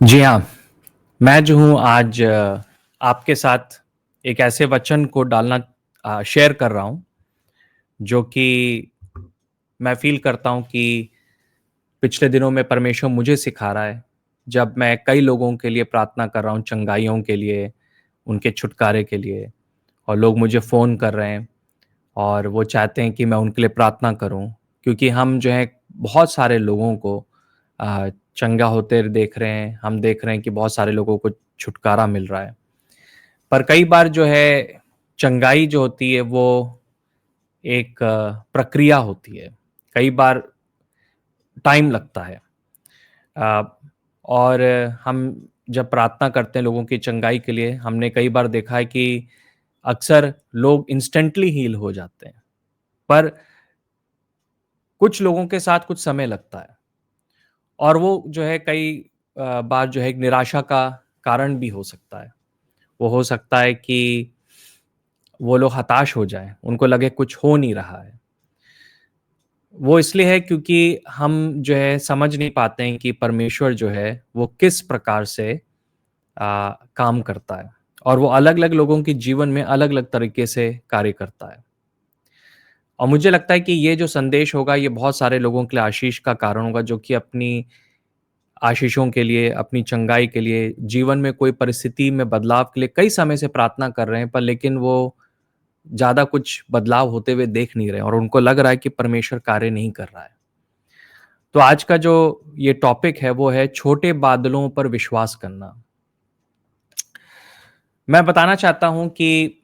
जी हाँ, मैं जो हूँ आज आपके साथ एक ऐसे वचन को डालना शेयर कर रहा हूँ, जो कि मैं फ़ील करता हूँ कि पिछले दिनों में परमेश्वर मुझे सिखा रहा है। जब मैं कई लोगों के लिए प्रार्थना कर रहा हूँ, चंगाइयों के लिए, उनके छुटकारे के लिए और लोग मुझे फ़ोन कर रहे हैं और वो चाहते हैं कि मैं उनके लिए प्रार्थना करूँ। क्योंकि हम जो है बहुत सारे लोगों को चंगा होते देख रहे हैं, हम देख रहे हैं कि बहुत सारे लोगों को छुटकारा मिल रहा है। पर कई बार जो है चंगाई जो होती है वो एक प्रक्रिया होती है। कई बार टाइम लगता है। अ, और हम जब प्रार्थना करते हैं लोगों की चंगाई के लिए, हमने कई बार देखा है कि अक्सर लोग इंस्टेंटली हील हो जाते हैं। पर कुछ लोगों के साथ कुछ समय लगता है और वो जो है कई बार जो है एक निराशा का कारण भी हो सकता है। वो हो सकता है कि वो लोग हताश हो जाएँ, उनको लगे कुछ हो नहीं रहा है। वो इसलिए है क्योंकि हम जो है समझ नहीं पाते हैं कि परमेश्वर जो है वो किस प्रकार से काम करता है और वो अलग-अलग लोगों के जीवन में अलग-अलग तरीके से कार्य करता है। और मुझे लगता है कि ये जो संदेश होगा ये बहुत सारे लोगों के लिए आशीष का कारण होगा जो कि अपनी आशीषों के लिए, अपनी चंगाई के लिए, जीवन में कोई परिस्थिति में बदलाव के लिए कई समय से प्रार्थना कर रहे हैं पर लेकिन वो ज़्यादा कुछ बदलाव होते हुए देख नहीं रहे हैं और उनको लग रहा है कि परमेश्वर कार्य नहीं कर रहा है। तो आज का जो ये टॉपिक है वो है छोटे बादलों पर विश्वास करना। मैं बताना चाहता हूँ कि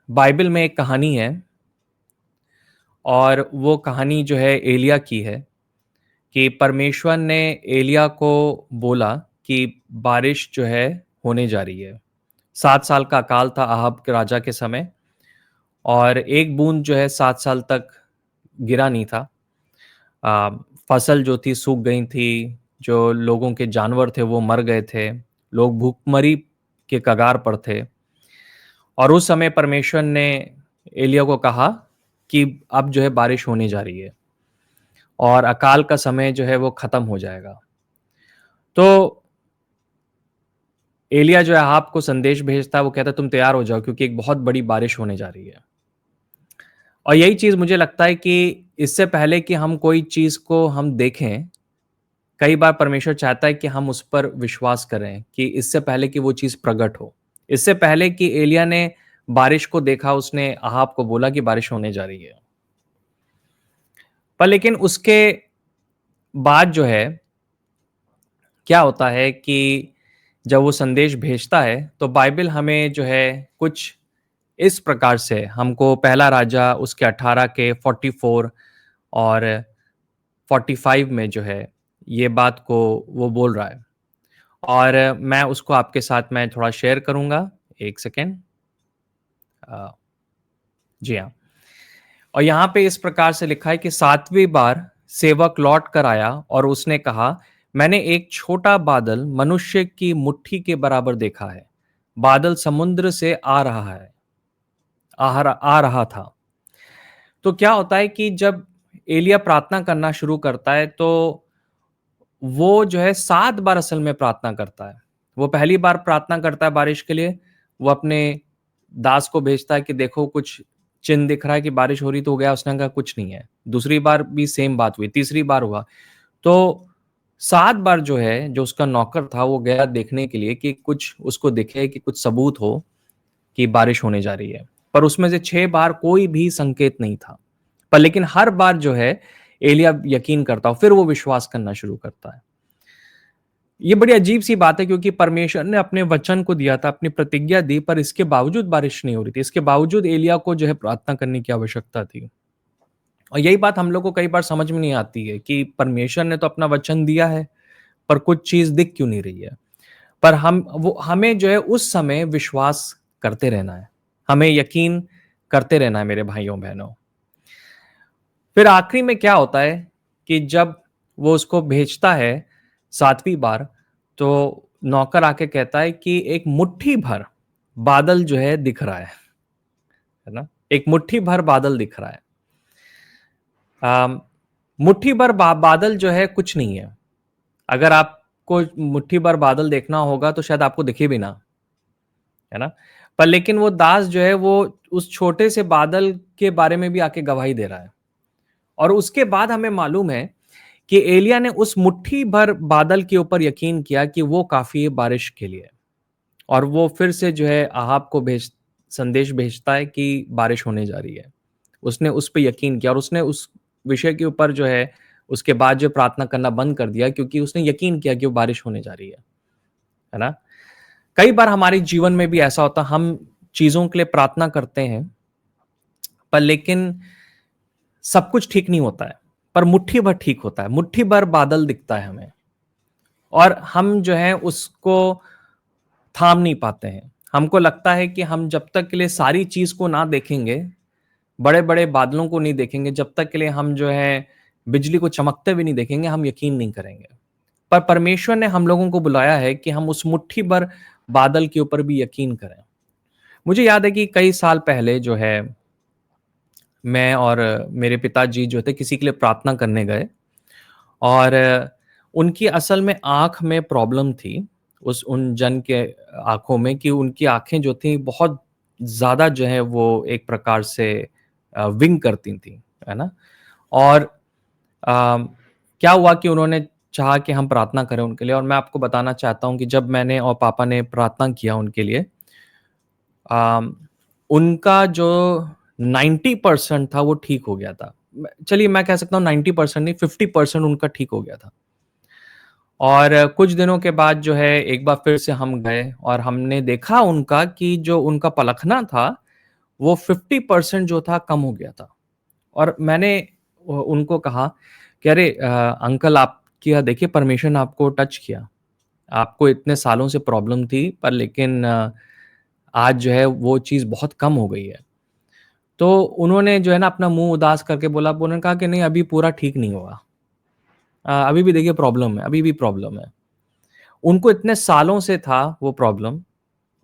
बाइबल में एक कहानी है और वो कहानी जो है एलिय्याह की है कि परमेश्वर ने एलिय्याह को बोला कि बारिश जो है होने जा रही है। 7 साल का अकाल था अहाब के राजा के समय और एक बूंद जो है 7 साल तक गिरा नहीं था। अ, फसल जो थी सूख गई थी, जो लोगों के जानवर थे वो मर गए थे, लोग भूखमरी के कगार पर थे और उस समय परमेश्वर ने एलिय्याह को कहा कि अब जो है बारिश होने जा रही है और अकाल का समय जो है वो खत्म हो जाएगा। तो एलिय्याह जो है अहाब को संदेश भेजता है, वो कहता है तुम तैयार हो जाओ क्योंकि एक बहुत बड़ी बारिश होने जा रही है। और यही चीज़ मुझे लगता है कि इससे पहले कि हम कोई चीज़ को हम देखें, कई बार परमेश्वर चाहता है कि हम उस पर विश्वास करें कि इससे पहले कि वो चीज़ प्रकट हो। इससे पहले कि एलिय्याह ने बारिश को देखा, उसने अहाब को बोला कि बारिश होने जा रही है। पर लेकिन उसके बाद जो है, क्या होता है कि जब वो संदेश भेजता है, तो बाइबल हमें जो है कुछ इस प्रकार से हमको पहला राजा उसके 18 के 44 और 45 में जो है, ये बात को वो बोल रहा है। और मैं उसको आपके साथ मैं थोड़ा शेयर करूँगा। 1 सेकंड। अ, जी हाँ। और यहाँ पे इस प्रकार से लिखा है कि 7वीं बार सेवक लौट कर आया और उसने कहा, मैंने एक छोटा बादल मनुष्य की मुट्ठी के बराबर देखा है। बादल समुद्र से आ रहा था। तो क्या होता है कि जब एलिय्याह प्रार्थना करना शुरू करता है तो वो जो है 7 बार असल में प्रार्थना करता है। वो पहली बार प्रार्थना करता है बारिश के लिए, वो अपने दास को भेजता है कि देखो कुछ चिन्ह दिख रहा है कि बारिश हो रही, तो हो गया, उसने कहा कुछ नहीं है। दूसरी बार भी सेम बात हुई, तीसरी बार हुआ। तो 7 बार जो है, जो उसका नौकर था वो गया देखने के लिए कि कुछ उसको दिखे कि कुछ सबूत हो कि बारिश होने जा रही है। पर उसमें से 6 बार कोई भी संकेत नहीं था। पर लेकिन हर बार जो है एलिय्याह यकीन करता है, फिर वो विश्वास करना शुरू करता है। ये बड़ी अजीब-सी बात है क्योंकि परमेश्वर ने अपने वचन को दिया था, अपनी प्रतिज्ञा दी, पर इसके बावजूद बारिश नहीं हो रही थी। इसके बावजूद एलिय्याह को जो है प्रार्थना करने की आवश्यकता थी। और यही बात हम लोग को कई बार समझ में नहीं आती है कि परमेश्वर ने तो अपना वचन दिया है, पर कुछ चीज़ दिख क्यों नहीं रही है? पर हमें जो है उस समय विश्वास करते रहना है। हमें यकीन करते रहना है मेरे भाइयों-बहनों। फिर आखिरी में क्या होता है कि जब वो उसको भेजता है 7वीं बार, तो नौकर आके कहता है कि एक मुट्ठी भर बादल जो है दिख रहा है ना? एक मुट्ठी भर बादल दिख रहा है। मुट्ठी भर बादल जो है कुछ नहीं है। अगर आप आपको मुट्ठी भर बादल देखना होगा तो शायद आपको दिखे भी ना, है ना? पर लेकिन वो दास जो है वो उस छोटे से बादल के बारे में भी आके गवाही दे रहा है। और उसके बाद हमें मालूम है कि एलिय्याह ने उस मुट्ठी भर बादल के ऊपर यकीन किया कि वो काफ़ी है बारिश के लिए। और वो फिर से जो है अहाब को संदेश भेजता है कि बारिश होने जा रही है। उसने उस पे यकीन किया और उसने उस विषय के ऊपर जो है उसके बाद जो प्रार्थना करना बंद कर दिया क्योंकि उसने यकीन किया कि वो बारिश होने जा रही है ना? कई बार हमारे जीवन में भी ऐसा होता है, हम चीज़ों के लिए प्रार्थना करते हैं, पर लेकिन सब कुछ ठीक नहीं होता है, पर मुट्ठी भर ठीक होता है, मुट्ठी भर बादल दिखता है हमें और हम जो है उसको थाम नहीं पाते हैं। हमको लगता है कि हम जब तक के लिए सारी चीज़ को ना देखेंगे, बड़े-बड़े बादलों को नहीं देखेंगे, जब तक के लिए हम जो है बिजली को चमकते हुए नहीं देखेंगे, हम यकीन नहीं करेंगे। पर परमेश्वर ने हम लोगों को बुलाया है कि हम उस मुट्ठी भर बादल के ऊपर भी यकीन करें। मुझे याद है कि कई साल पहले जो है मैं और मेरे पिताजी जो थे किसी के लिए प्रार्थना करने गए और उनकी असल में आँख में प्रॉब्लम थी, उन जन के आँखों में कि उनकी आँखें जो थी बहुत ज़्यादा जो है वो एक प्रकार से विंग करती थी, है ना? और क्या हुआ कि उन्होंने चाहा कि हम प्रार्थना करें उनके लिए और मैं आपको बताना चाहता हूँ कि जब मैंने और पापा ने प्रार्थना किया उनके लिए अम, उनका जो 90% था वो ठीक हो गया था। चलिए मैं कह सकता हूँ 90% नहीं 50% उनका ठीक हो गया था। और कुछ दिनों के बाद जो है एक बार फिर से हम गए और हमने देखा उनका कि जो उनका पलखना था, वो 50% जो था कम हो गया था। और मैंने उनको कहा कि अरे अंकल आपकी देखिए परमेश्वर ने आपको टच किया। आपको इतने सालों से प्रॉब्लम थी पर लेकिन आज जो है वो चीज़ बहुत कम हो गई है। तो उन्होंने जो है ना अपना मुँह उदास करके बोला, उन्होंने कहा कि नहीं अभी पूरा ठीक नहीं होगा। अभी भी देखिए प्रॉब्लम है, अभी भी प्रॉब्लम है। उनको इतने सालों से था वो प्रॉब्लम,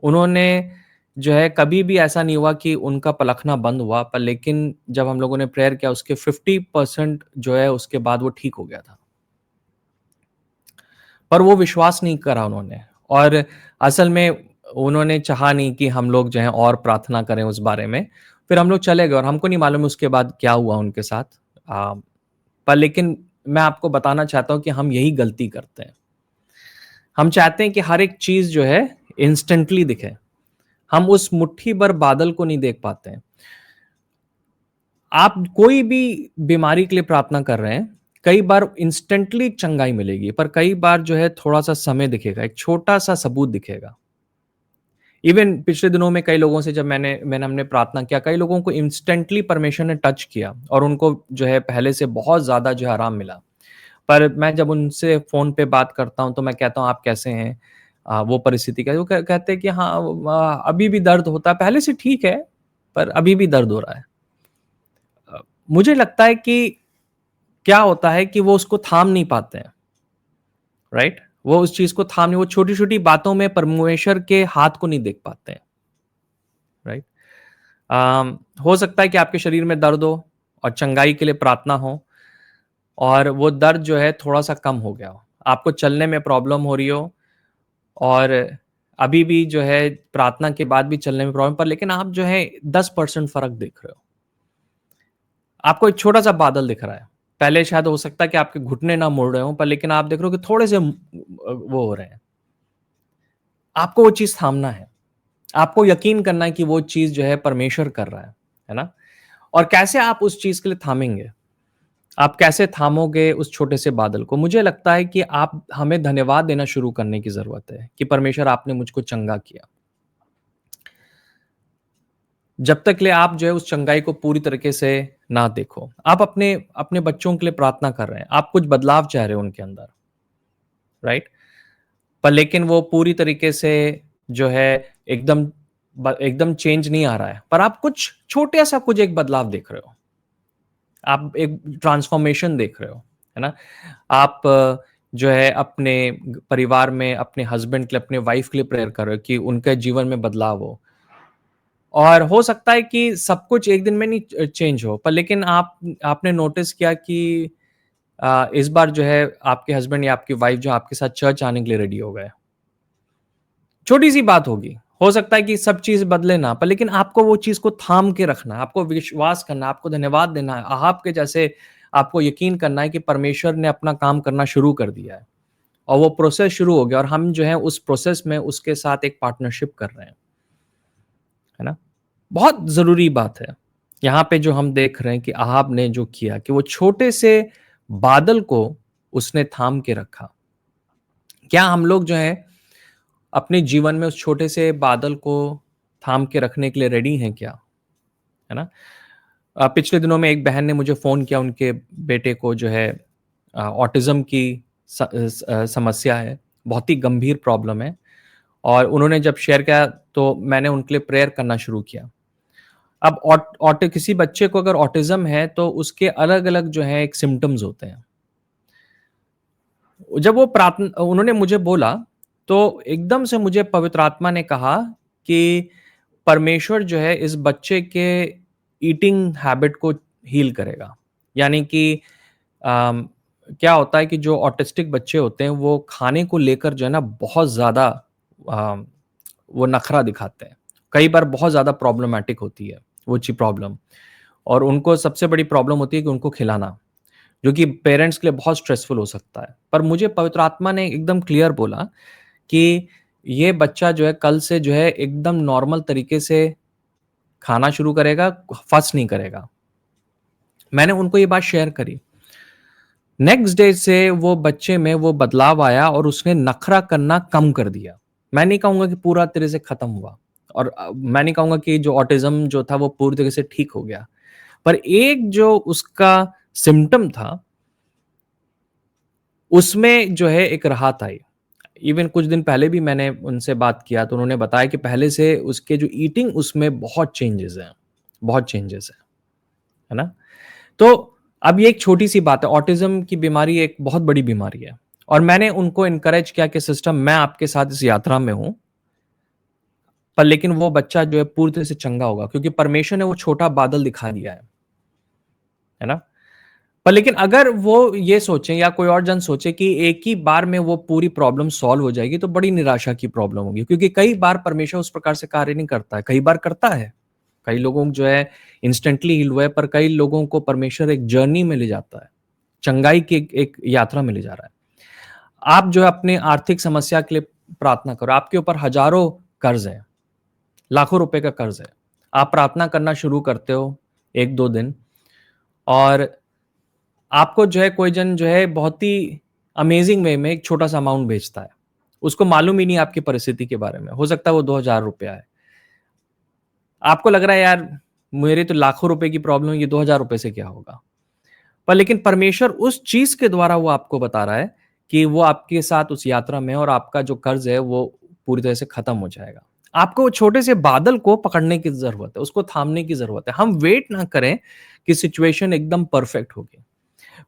उन्होंने जो है कभी भी ऐसा नहीं हुआ कि उनका पलखना बंद हुआ, पर लेकिन जब हम लोगों ने प्रेयर किया उसके 50% जो है उसके बाद वो ठीक हो गया था। पर वो विश्वास नहीं करा उन्होंने और असल में उन्होंने चाहा नहीं कि हम लोग जो है और प्रार्थना करें उस बारे में। फिर हम लोग चले गए और हमको नहीं मालूम उसके बाद क्या हुआ उनके साथ। अ, पर लेकिन मैं आपको बताना चाहता हूँ कि हम यही गलती करते हैं। हम चाहते हैं कि हर एक चीज़ जो है इंस्टेंटली दिखे। हम उस मुट्ठी भर बादल को नहीं देख पाते हैं। आप कोई भी बीमारी के लिए प्रार्थना कर रहे हैं, कई बार इंस्टेंटली चंगाई मिलेगी, पर कई बार जो है थोड़ा-सा समय दिखेगा, एक छोटा-सा सबूत दिखेगा। इवन पिछले दिनों में कई लोगों से जब हमने प्रार्थना किया, कई लोगों को इंस्टेंटली परमेश्वर ने टच किया और उनको जो है पहले से बहुत ज़्यादा जो है आराम मिला। पर मैं जब उनसे फ़ोन पे बात करता हूँ, तो मैं कहता हूँ, "आप कैसे हैं? वो परिस्थिति क्या है?" वो कहते हैं कि हाँ, अभी भी दर्द होता है, पहले से ठीक है, पर अभी भी दर्द हो रहा है। मुझे लगता है कि क्या होता है कि वो उसको थाम नहीं पाते हैं, राइट? वो उस चीज़ को थाम नहीं वो छोटी-छोटी बातों में परमेश्वर के हाथ को नहीं देख पाते हैं, राइट? हो सकता है कि आपके शरीर में दर्द हो और चंगाई के लिए प्रार्थना हो और वो दर्द जो है थोड़ा-सा कम हो गया हो। आपको चलने में प्रॉब्लम हो रही हो और अभी भी जो है प्रार्थना के बाद भी चलने में प्रॉब्लम पर लेकिन आप जो है 10% फ़र्क देख रहे हो। आपको एक छोटा-सा बादल दिख रहा है। पहले शायद हो सकता है कि आपके घुटने ना मुड़ रहे हों, पर लेकिन आप देख रहे हो कि थोड़े से वो हो रहे हैं। आपको वो चीज़ थामना है। आपको यकीन करना है कि वो चीज़ जो है परमेश्वर कर रहा है ना? और कैसे आप उस चीज़ के लिए थामेंगे? आप कैसे थामोगे उस छोटे से बादल को? मुझे लगता है कि आप हमें धन्यवाद देना शुरू करने की ज़रूरत है कि परमेश्वर आपने मुझको चंगा किया। जब तक ले आप जो है उस चंगाई को पूरी तरीके से ना देखो। आप अपने अपने बच्चों के लिए प्रार्थना कर रहे हैं, आप कुछ बदलाव चाह रहे हो उनके अंदर, राइट? पर लेकिन वो पूरी तरीके से जो है एकदम एकदम चेंज नहीं आ रहा है, पर आप कुछ छोटा-सा कुछ एक बदलाव देख रहे हो। आप एक ट्रांसफॉर्मेशन देख रहे हो, है ना? आप जो है अपने परिवार में अपने हस्बैंड के लिए, अपने वाइफ के लिए प्रेयर कर रहे हो कि उनके जीवन में बदलाव हो। और हो सकता है कि सब कुछ एक दिन में नहीं चेंज हो, पर लेकिन आपने नोटिस किया कि इस बार जो है आपके हस्बैंड या आपकी वाइफ जो आपके साथ चर्च आने के लिए रेडी हो गए। छोटी सी बात होगी, हो सकता है कि सब चीज बदले ना, पर लेकिन आपको वो चीज को थाम के रखना है, आपको विश्वास करना है, आपको धन्यवाद देना है, आपके जैसे आपको यकीन करना है कि परमेश्वर ने अपना काम करना शुरू कर दिया है और वो प्रोसेस शुरू हो गया और हम जो है उस प्रोसेस में उसके साथ एक पार्टनरशिप कर रहे हैं, है ना? बहुत ज़रूरी बात है। यहाँ पे जो हम देख रहे हैं कि अहाब ने जो किया कि वो छोटे से बादल को उसने थाम के रखा। क्या हम लोग जो है अपने जीवन में उस छोटे से बादल को थाम के रखने के लिए रेडी हैं क्या? है ना? पिछले दिनों में एक बहन ने मुझे फ़ोन किया, उनके बेटे को जो है ऑटिज़्म की समस्या है, बहुत ही गंभीर प्रॉब्लम है और उन्होंने जब शेयर किया तो मैंने उनके लिए प्रेयर करना शुरू किया। अब किसी बच्चे को अगर ऑटिज़्म है तो उसके अलग-अलग जो है एक सिम्पटम्स होते हैं। जब वो उन्होंने मुझे बोला, तो एकदम से मुझे पवित्र आत्मा ने कहा कि परमेश्वर जो है इस बच्चे के ईटिंग हैबिट को हील करेगा। यानी कि अम, क्या होता है कि जो ऑटिस्टिक बच्चे होते हैं, वो खाने को लेकर जो है ना बहुत ज़्यादा अ, वो नखरा दिखाते हैं। कई बार बहुत ज़्यादा प्रॉब्लमैटिक होती है वो प्रॉब्लम और उनको सबसे बड़ी प्रॉब्लम होती है कि उनको खिलाना। जो कि पेरेंट्स के लिए बहुत स्ट्रेसफुल हो सकता है। पर मुझे पवित्र आत्मा ने एकदम क्लियर बोला कि ये बच्चा जो है कल से जो है एकदम नॉर्मल तरीके से खाना शुरू करेगा, फस नहीं करेगा। मैंने उनको ये बात शेयर करी। नेक्स्ट डे से वो बच्चे में वो बदलाव आया और उसने नखरा करना कम कर दिया। मैं नहीं कहूँगा कि पूरा तरह से खत्म हुआ और मैं नहीं कहूँगा कि जो ऑटिज़्म जो था वो पूरी तरह से ठीक हो गया। पर एक जो उसका सिम्पटम था उसमें जो है एक राहत आई। इवन कुछ दिन पहले भी मैंने उनसे बात किया तो उन्होंने बताया कि पहले से उसके जो ईटिंग उसमें बहुत चेंजेज़ हैं, बहुत चेंजेज़ हैं, है ना? तो अब ये एक छोटी-सी बात है, ऑटिज़्म की बीमारी एक बहुत बड़ी बीमारी है और मैंने उनको एनकरेज किया कि सिस्टर मैं आपके साथ इस यात्रा में हूँ, पर लेकिन वो बच्चा जो है पूरी तरह से चंगा होगा क्योंकि परमेश्वर ने वो छोटा बादल दिखा दिया है ना? पर लेकिन अगर वो ये सोचें या कोई और जन सोचे कि एक ही बार में वो पूरी प्रॉब्लम सॉल्व हो जाएगी, तो बड़ी निराशा की प्रॉब्लम होगी क्योंकि कई बार परमेश्वर उस प्रकार से कार्य नहीं करता है, कई बार करता है। कई लोगों को जो है इंस्टेंटली हील हुआ है, पर कई लोगों को परमेश्वर एक जर्नी में ले जाता है, चंगाई की एक यात्रा में ले जा रहा है। आप जो है अपने आर्थिक समस्या के लिए प्रार्थना करो, आपके ऊपर हज़ारों कर्ज़ हैं, लाखों रुपए का कर्ज़ है। आप प्रार्थना करना शुरू करते हो 1-2 दिन और आपको जो है कोई जन जो है बहुत ही अमेज़िंग वे में एक छोटा-सा अमाउंट भेजता है। उसको मालूम ही नहीं आपकी परिस्थिति के बारे में। हो सकता है वो ₹2000 है। आपको लग रहा है यार मेरे तो लाखों रुपए की प्रॉब्लम है, ये ₹2000 से क्या होगा? पर लेकिन परमेश्वर उस चीज़ के द्वारा वो आपको बता रहा है कि वो आपके साथ उस यात्रा में है और आपका जो कर्ज़ है वो पूरी तरह से खत्म हो जाएगा। आपको वो छोटे से बादल को पकड़ने की ज़रूरत है, उसको थामने की ज़रूरत है। हम वेट ना करें कि सिचुएशन एकदम परफेक्ट होगी।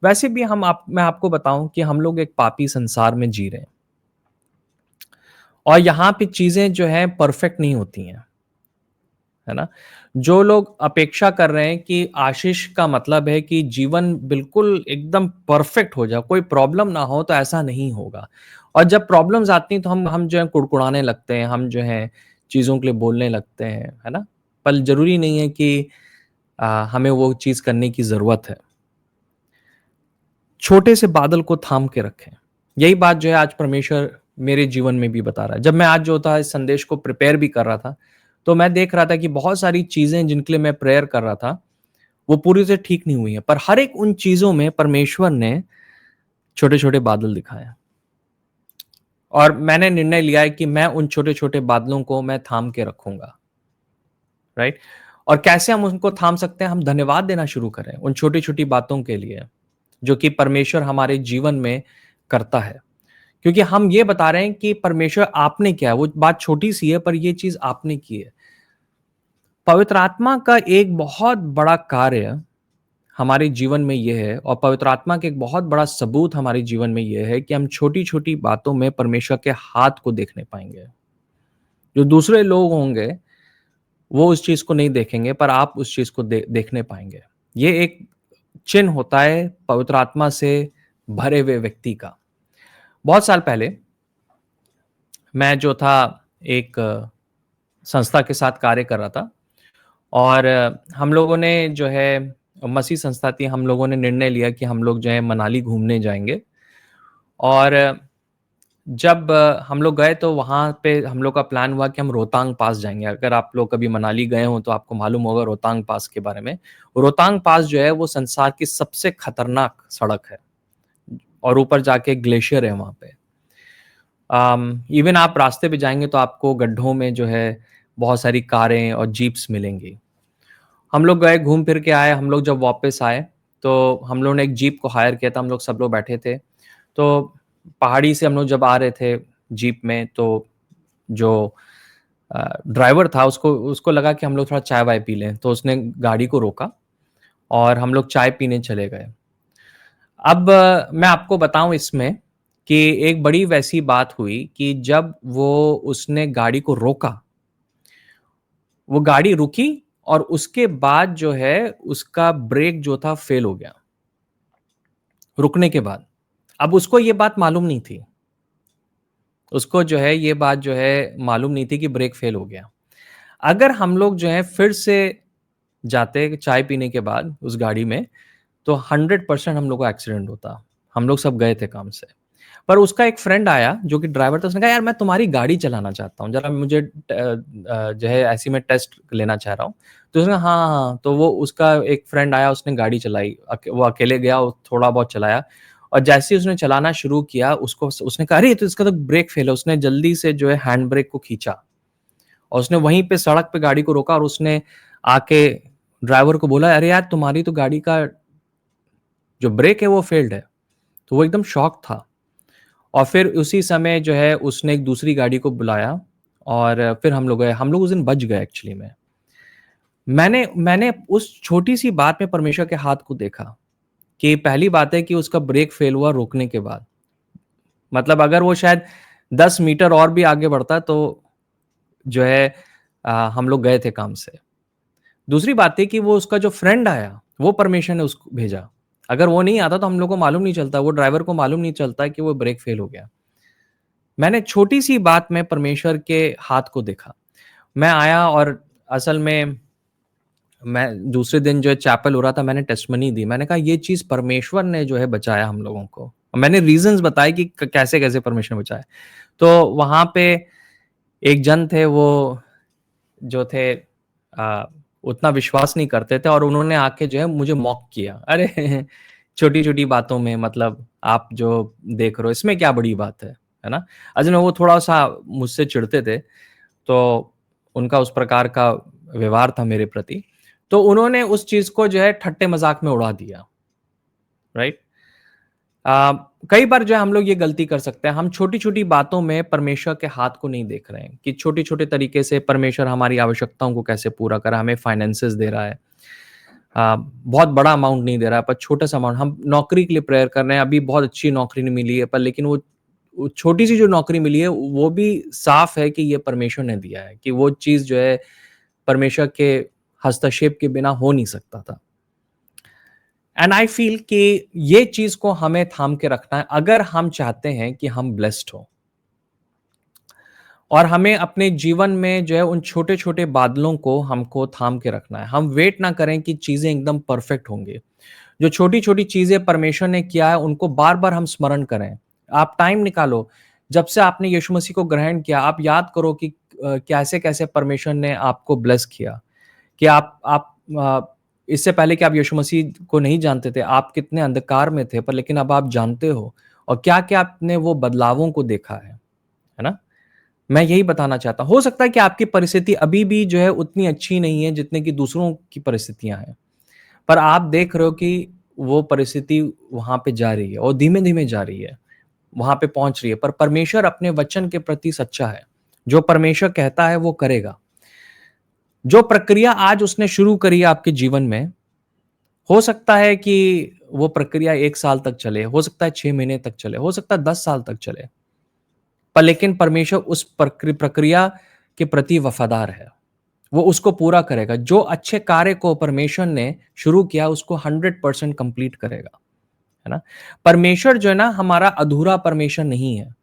वैसे भी मैं आपको बताऊं कि हम लोग एक पापी संसार में जी रहे हैं और यहाँ पे चीजें जो हैं परफेक्ट नहीं होती हैं, है ना? जो लोग अपेक्षा कर रहे हैं कि आशीष का मतलब है कि जीवन बिल्कुल एकदम परफेक्ट हो जाए, कोई प्रॉब्लम ना हो, तो ऐसा नहीं होगा। और जब प्रॉब्लम्स आती हैं तो हम जो है कुड़कुड़ाने लगते हैं, हम जो है चीज़ों के लिए बोलने लगते हैं, है ना? पर ज़रूरी नहीं है कि हमें वो चीज़ करने की ज़रूरत है। छोटे से बादल को थाम के रखें। यही बात जो है आज परमेश्वर मेरे जीवन में भी बता रहा है। जब मैं आज जो था इस संदेश को प्रिपेयर भी कर रहा था, तो मैं देख रहा था कि बहुत सारी चीज़ें जिनके लिए मैं प्रेयर कर रहा था, वो पूरी से ठीक नहीं हुई हैं। पर हर एक उन चीज़ों में परमेश्वर ने छोटे-छोटे बादल दिखाए हैं। और मैंने निर्णय लिया है कि मैं उन छोटे-छोटे बादलों को मैं थाम के रखूँगा, राइट? और कैसे हम उनको थाम सकते हैं? हम धन्यवाद देना शुरू करें उन छोटी-छोटी बातों के लिए, जो कि परमेश्वर हमारे जीवन में करता है। क्योंकि हम ये बता रहे हैं कि परमेश्वर आपने किया है, वो बात छोटी-सी है पर ये चीज़ आपने की है। पवित्र आत्मा का एक बहुत बड़ा कार्य हमारे जीवन में ये है और पवित्र आत्मा का एक बहुत बड़ा सबूत हमारे जीवन में ये है कि हम छोटी-छोटी बातों में परमेश्वर के हाथ को देखने पाएँगे। जो दूसरे लोग होंगे, वो उस चीज़ को नहीं देखेंगे पर आप उस चीज़ को देखने पाएँगे। ये एक चिन्ह होता है पवित्र आत्मा से भरे हुए व्यक्ति का। बहुत साल पहले मैं जो था एक संस्था के साथ कार्य कर रहा था और हम लोगों ने जो है मसी संस्था थी, हम लोगों ने निर्णय लिया कि हम लोग जो है मनाली घूमने जाएँगे और जब हम लोग गए तो वहाँ पे हम लोग का प्लान हुआ कि हम रोहतांग पास जाएँगे। अगर आप लोग कभी मनाली गए हों तो आपको मालूम होगा रोहतांग पास के बारे में। रोहतांग पास जो है वो संसार की सबसे खतरनाक सड़क है और ऊपर जाके ग्लेशियर है वहाँ पे। इवन आप रास्ते पे जाएँगे तो आपको गड्ढों में जो है बहुत सारी कारें और जीप्स मिलेंगी। हम लोग गए, घूम फिर के आए, हम लोग जब वापस आए, तो हम लोगों ने एक जीप को हायर किया था, हम लोग सब लोग बैठे थे। तो पहाड़ी से हम लोग जब आ रहे थे जीप में तो जो ड्राइवर था उसको उसको लगा कि हम लोग थोड़ा चाय-वाय पी लें, तो उसने गाड़ी को रोका और हम लोग चाय पीने चले गए। अब मैं आपको बताऊँ इसमें कि एक बड़ी वैसी बात हुई कि जब वो उसने गाड़ी को रोका, वो गाड़ी रुकी और उसके बाद जो है उसका ब्रेक जो था फेल हो गया, रुकने के बाद। अब उसको ये बात मालूम नहीं थी। उसको जो है ये बात जो है मालूम नहीं थी कि ब्रेक फेल हो गया। अगर हम लोग जो है फिर से जाते चाय पीने के बाद उस गाड़ी में, तो 100% हम लोग को एक्सीडेंट होता। हम लोग सब गए थे काम से। पर उसका एक फ्रेंड आया जो कि ड्राइवर था, उसने कहा, "यार मैं तुम्हारी गाड़ी चलाना चाहता हूँ, ज़रा मुझे जो है ऐसे ही मैं टेस्ट लेना चाह रहा हूँ।" तो उसने कहा, "हाँ, हाँ।" तो वो उसका एक फ्रेंड आया, उसने गाड़ी चलाई। वो अकेले गया, वो थोड़ा बहुत चलाया और जैसे ही उसने चलाना शुरू किया, उसको उसने कहा, "अरे! ये तो इसका तो ब्रेक फेल है।" उसने जल्दी से जो है हैंड ब्रेक को खींचा और उसने वहीं पे सड़क पे गाड़ी को रोका और उसने आके ड्राइवर को बोला, "अरे यार! तुम्हारी तो गाड़ी का जो ब्रेक है वो फेल्ड है।" तो वो एकदम शॉक था और फिर उसी समय जो है उसने एक दूसरी गाड़ी को बुलाया और फिर हम लोग गए। हम लोग उस दिन बच गए एक्चुअली में। मैंने मैंने उस छोटी-सी बात में परमेश्वर के हाथ को देखा कि पहली बात है कि उसका ब्रेक फेल हुआ रोकने के बाद। मतलब अगर वो शायद 10 मीटर और भी आगे बढ़ता तो जो है हम लोग गए थे काम से। दूसरी बात थी कि वो उसका जो फ्रेंड आया, वो परमेश्वर ने उसको भेजा। अगर वो नहीं आता तो हम लोग को मालूम नहीं चलता, वो ड्राइवर को मालूम नहीं चलता कि वो ब्रेक फेल हो गया। मैंने छोटी-सी बात में परमेश्वर के हाथ को देखा। मैं आया और असल में मैं दूसरे दिन जो है चैपल हो रहा था, मैंने टेस्टिमनी दी। मैंने कहा ये चीज़ परमेश्वर ने जो है बचाया हम लोगों को। और मैंने रीज़न्स बताए कि क कैसे-कैसे परमेश्वर ने बचाया। तो वहाँ पे एक जन थे वो जो थे उतना विश्वास नहीं करते थे और उन्होंने आके जो है मुझे मॉक किया। अरे! छोटी-छोटी बातों में मतलब आप जो देख रहे हो इसमें क्या बड़ी बात है ना? असल में वो थोड़ा-सा मुझसे चिढ़ते थे, तो उनका उस प्रकार का व्यवहार था मेरे प्रति। तो उन्होंने उस चीज़ को जो है ठट्टे-मज़ाक में उड़ा दिया, राइट? कई बार जो है हम लोग ये गलती कर सकते हैं, हम छोटी-छोटी बातों में परमेश्वर के हाथ को नहीं देख रहे हैं कि छोटे-छोटे तरीके से परमेश्वर हमारी आवश्यकताओं को कैसे पूरा कर रहा है, हमें फाइनेंसेस दे रहा है। बहुत बड़ा अमाउंट नहीं दे रहा है, पर छोटा-सा अमाउंट हम नौकरी के लिए प्रेयर कर रहे हैं, अभी बहुत अच्छी नौकरी नहीं मिली है, पर लेकिन वो छोटी-सी जो नौकरी मिली है, वो भी साफ है कि ये परमेश्वर ने दिया है, कि वो चीज़ जो है परमेश्वर के हस्तक्षेप के बिना हो नहीं सकता था। एंड आई फील कि ये चीज़ को हमें थाम के रखना है, अगर हम चाहते हैं कि हम ब्लेस्ड हों। और हमें अपने जीवन में जो है उन छोटे-छोटे बादलों को हमको थाम के रखना है। हम वेट ना करें कि चीज़ें एकदम परफेक्ट होंगे। जो छोटी-छोटी चीज़ें परमेश्वर ने किया है उनको बार-बार हम स्मरण करें। आप टाइम निकालो, जब से आपने यीशु मसीह को ग्रहण किया, आप याद करो कि कैसे-कैसे परमेश्वर ने आपको ब्लेस किया। कि आप इससे पहले कि आप यीशु मसीह को नहीं जानते थे, आप कितने अंधकार में थे, पर लेकिन अब आप जानते हो और क्या-क्या आपने वो बदलावों को देखा है ना? मैं यही बताना चाहता हूँ। हो सकता है कि आपकी परिस्थिति अभी भी जो है उतनी अच्छी नहीं है जितने कि दूसरों की परिस्थितियाँ हैं। पर आप देख रहे हो कि वो परिस्थिति वहाँ पे जा रही है और धीमे-धीमे जा रही है, वहाँ पे पहुँच रही है। पर परमेश्वर अपने वचन के प्रति सच्चा है। जो परमेश्वर कहता है वो करेगा। जो प्रक्रिया आज उसने शुरू करी है आपके जीवन में, हो सकता है कि वो प्रक्रिया 1 साल तक चले, हो सकता है 6 महीने तक चले, हो सकता है 10 साल तक चले। पर लेकिन परमेश्वर उस प्रक्रिया के प्रति वफ़ादार है। वो उसको पूरा करेगा। जो अच्छे कार्य को परमेश्वर ने शुरू किया उसको 100% कंप्लीट करेगा, है ना? परमेश्वर जो है ना हमारा अधूरा परमेश्वर नहीं है।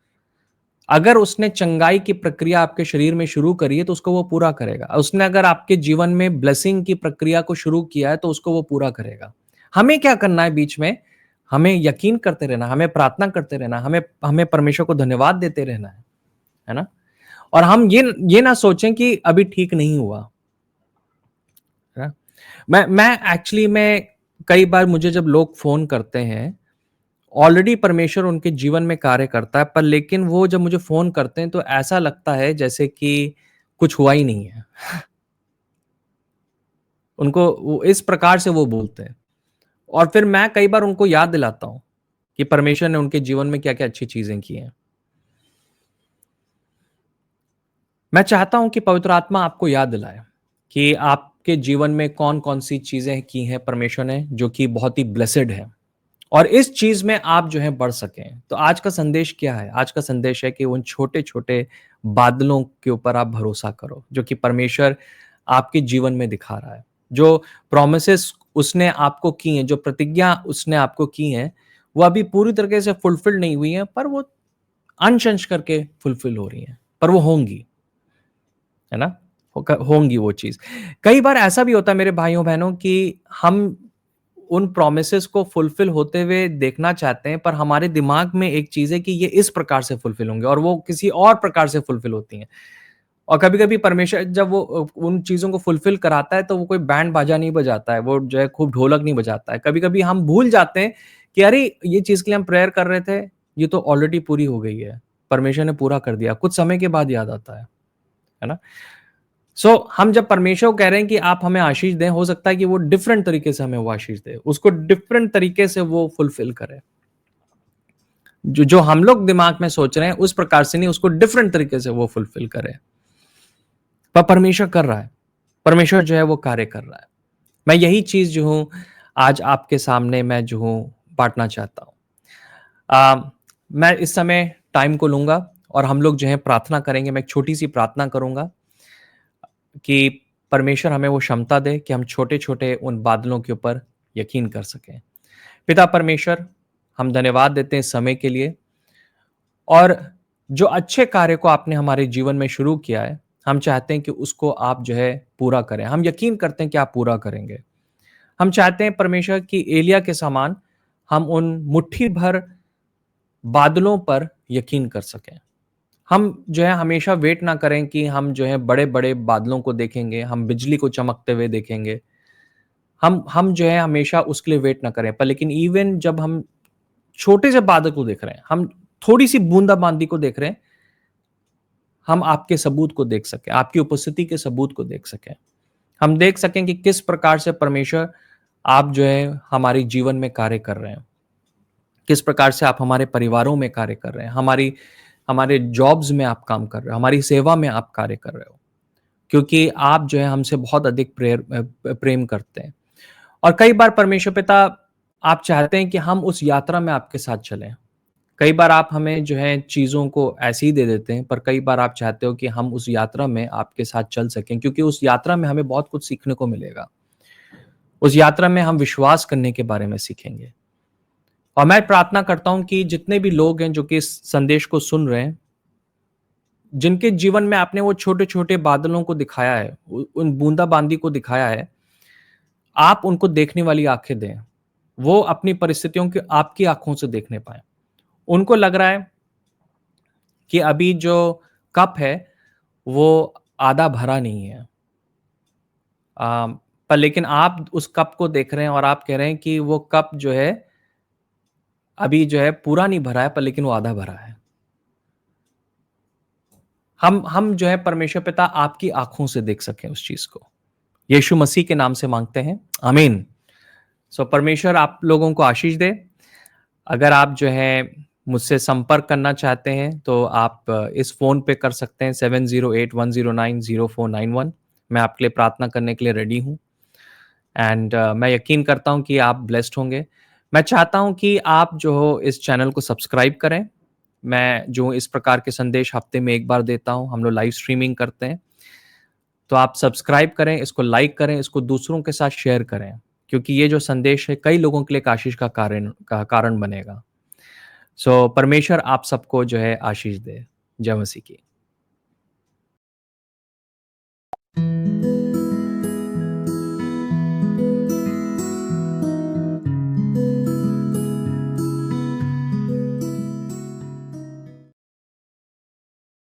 अगर उसने चंगाई की प्रक्रिया आपके शरीर में शुरू करी है तो उसको वो पूरा करेगा। उसने अगर आपके जीवन में ब्लेसिंग की प्रक्रिया को शुरू किया है तो उसको वो पूरा करेगा। हमें क्या करना है बीच में? हमें यकीन करते रहना, हमें प्रार्थना करते रहना, हमें हमें परमेश्वर को धन्यवाद देते रहना है ना? और हम ये ना सोचें कि अभी ठीक नहीं हुआ, है ना? मैं एक्चुअली में कई बार मुझे जब लोग फ़ोन करते हैं, ऑलरेडी परमेश्वर उनके जीवन में कार्य करता है, पर लेकिन वो जब मुझे फ़ोन करते हैं तो ऐसा लगता है जैसे कि कुछ हुआ ही नहीं है। उनको वो इस प्रकार से वो बोलते हैं और फिर मैं कई बार उनको याद दिलाता हूँ कि परमेश्वर ने उनके जीवन में क्या-क्या अच्छी चीज़ें की हैं। मैं चाहता हूँ कि पवित्र आत्मा आपको याद दिलाए कि आपके जीवन में कौन-कौन सी चीज़ें की हैं परमेश्वर ने जो कि बहुत ही ब्लेसेड है। और इस चीज़ में आप जो है बढ़ सकें। तो आज का संदेश क्या है? आज का संदेश है कि उन छोटे-छोटे बादलों के ऊपर आप भरोसा करो, जो कि परमेश्वर आपके जीवन में दिखा रहा है। जो प्रोमिसेस उसने आपको की हैं, जो प्रतिज्ञा उसने आपको की हैं, वो अभी पूरी तरीके से फुलफिल नहीं हुई हैं, पर वो अंश-अंश करके फुलफिल हो रही हैं, पर वो होंगी, है ना? होंगी वो चीज़। कई बार ऐसा भी होता है मेरे भाइयों-बहनों कि हम उन प्रोमिसेस को फुलफिल होते हुए देखना चाहते हैं, पर हमारे दिमाग में एक चीज़ है कि ये इस प्रकार से फुलफिल होंगे और वो किसी और प्रकार से फुलफिल होती हैं। और कभी-कभी परमेश्वर जब वो उन चीज़ों को फुलफिल कराता है, तो वो कोई बैंड बाजा नहीं बजाता है, वो जो है खूब ढोलक नहीं बजाता है। कभी-कभी हम भूल जाते हैं कि अरे! ये चीज़ के लिए हम प्रेयर कर रहे थे, ये तो ऑलरेडी पूरी हो गई है। परमेश्वर ने पूरा कर दिया। कुछ समय के बाद याद आता है ना? हम जब परमेश्वर को कह रहे हैं कि आप हमें आशीष दें, हो सकता है कि वो डिफरेंट तरीके से हमें वो आशीष दे। उसको डिफरेंट तरीके से वो फुलफिल करे। जो हम लोग दिमाग में सोच रहे हैं, उस प्रकार से नहीं, उसको डिफरेंट तरीके से वो फुलफिल करे। पर परमेश्वर कर रहा है। परमेश्वर जो है वो कार्य कर रहा है। मैं यही चीज़ जो हूँ, आज आपके सामने मैं जो हूँ, बाँटना चाहता हूँ। मैं इस समय टाइम को लूँगा और हम लोग जो है प्रार्थना करेंगे। मैं एक छोटी-सी प्रार्थना करूँगा कि परमेश्वर हमें वो क्षमता दे कि हम छोटे-छोटे उन बादलों के ऊपर यकीन कर सकें। पिता परमेश्वर, हम धन्यवाद देते हैं इस समय के लिए और जो अच्छे कार्य को आपने हमारे जीवन में शुरू किया है, हम चाहते हैं कि उसको आप जो है पूरा करें। हम यकीन करते हैं कि आप पूरा करेंगे। हम चाहते हैं परमेश्वर कि एलिय्याह के समान हम उन मुट्ठी भर बादलों पर यकीन कर सकें। हम जो है हमेशा वेट ना करें कि हम जो है बड़े-बड़े बादलों को देखेंगे, हम बिजली को चमकते हुए देखेंगे। हम जो है हमेशा उसके लिए वेट ना करें, पर लेकिन इवन जब हम छोटे से बादल को देख रहे हैं, हम थोड़ी-सी बूंदा-बांदी को देख रहे हैं, हम आपके सबूत को देख सकें, आपकी उपस्थिति के सबूत को देख सकें। हम देख सकें कि किस प्रकार से परमेश्वर आप जो है हमारे जीवन में कार्य कर रहे हैं। किस प्रकार से आप हमारे परिवारों में कार्य कर रहे हैं, हमारी हमारे जॉब्स में आप काम कर रहे हो, हमारी सेवा में आप कार्य कर रहे हो। क्योंकि आप जो है हमसे बहुत अधिक प्रेम करते हैं। और कई बार परमेश्वर पिता आप चाहते हैं कि हम उस यात्रा में आपके साथ चलें। कई बार आप हमें जो है चीज़ों को ऐसे ही दे देते हैं, पर कई बार आप चाहते हो कि हम उस यात्रा में आपके साथ चल सकें क्योंकि उस यात्रा में हमें बहुत कुछ सीखने को मिलेगा। उस यात्रा में हम विश्वास करने के बारे में सीखेंगे। और मैं प्रार्थना करता हूँ कि जितने भी लोग हैं जो कि इस संदेश को सुन रहे हैं, जिनके जीवन में आपने वो छोटे-छोटे बादलों को दिखाया है, उन बूंदा-बांदी को दिखाया है, आप उनको देखने वाली आँखें दें। वो अपनी परिस्थितियों को आपकी आँखों से देखने पाएँ। उनको लग रहा है कि अभी जो कप है, वो आधा भरा नहीं है। अ, पर लेकिन आप उस कप को देख रहे हैं और आप कह रहे हैं कि वो कप जो है, अभी जो है पूरा नहीं भरा है, पर लेकिन वो आधा भरा है। हम जो है परमेश्वर पिता आपकी आँखों से देख सकें उस चीज़ को। यीशु मसीह के नाम से माँगते हैं, आमीन। परमेश्वर आप लोगों को आशीष दे। अगर आप जो है मुझसे संपर्क करना चाहते हैं तो आप इस फ़ोन पे कर सकते हैं 7081090491। मैं आपके लिए प्रार्थना करने के लिए रेडी हूँ एंड मैं यकीन करता हूँ कि आप ब्लेस्ड होंगे। मैं चाहता हूँ कि आप जो हो इस चैनल को सब्सक्राइब करें। मैं जो इस प्रकार के संदेश हफ्ते में 1 बार देता हूँ, हम लोग लाइव स्ट्रीमिंग करते हैं। तो आप सब्सक्राइब करें, इसको लाइक करें, इसको दूसरों के साथ शेयर करें। क्योंकि ये जो संदेश है कई लोगों के लिए एक आशीष का कारण बनेगा। सो परमेश्वर आप सबको जो है आशीष दे। जय मसीह की।